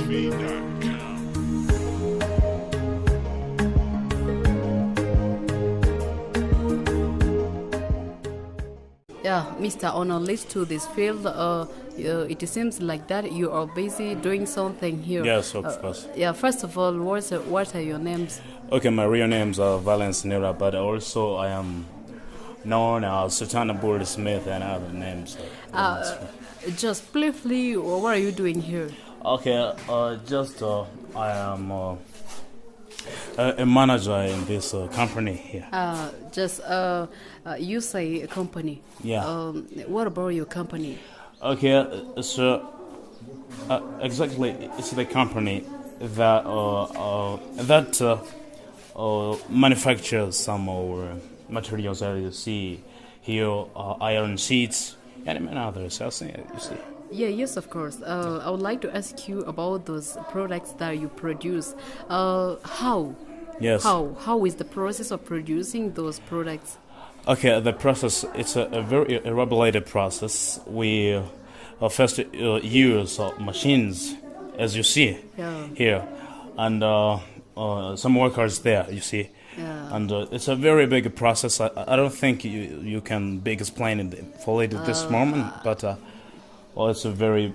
valensv.com. Yeah, Mr. Analyst to this field, it seems like that you are busy doing something here. Yes, of course. Yeah, first of all, what are your names? Okay, my real names are Valens Niyirora, but also I am known as Sultan Smith and other names. Just briefly, what are you doing here? Okay, I am a manager in this company here. You say a company. Yeah. What about your company? Okay, so exactly, it's the company that manufactures some materials that you see here, iron sheets and many others. You see. Yeah, yes, of course. I would like to ask you about those products that you produce. How? Yes. How is the process of producing those products? Okay, the process, it's a very elaborated process. We first use machines, as you see here, and some workers there, you see. Yeah. And it's a very big process. I don't think you can be explained fully at this moment, but it's a very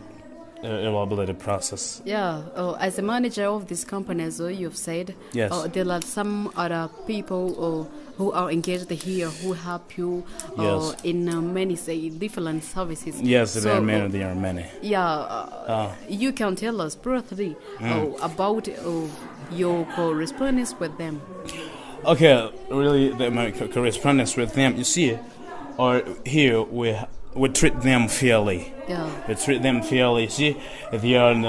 elaborated process. Yeah, as a manager of this company, as you've said, Yes. There are some other people who are engaged here who help you Yes. in many, say, different services. Yes, So, there are many. There are many. Yeah, you can tell us briefly about your correspondence with them. Okay, really, my correspondence with them, you see, or here we treat them fairly. Yeah. We treat them fairly. See, they are in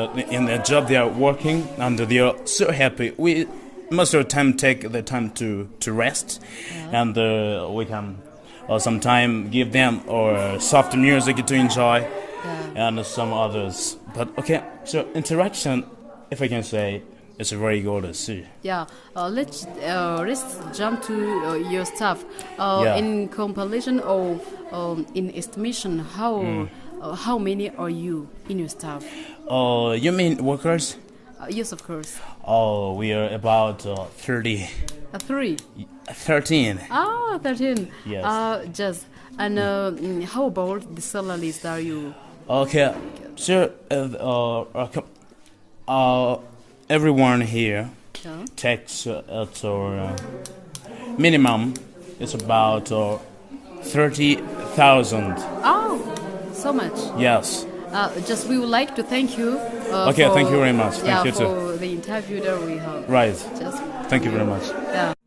the job they are working, and they are so happy. We most of the time take the time to rest, and we can sometime give them soft music to enjoy, and some others. But okay, so interaction, if I can say, it's very good to see. Yeah, let's jump to your staff. In compilation or in estimation, how many are you in your staff? You mean workers? Yes, of course. Oh, we are about 30. 13. Ah, 13. Yes. Just and how about the salaries that you? Okay, so everyone here takes minimum. It's about 30,000. Oh, so much. Yes. Just we would like to thank you. Okay, thank you very much. Thank you too. For the interview that we have. Right. Just Thank you very much. Yeah.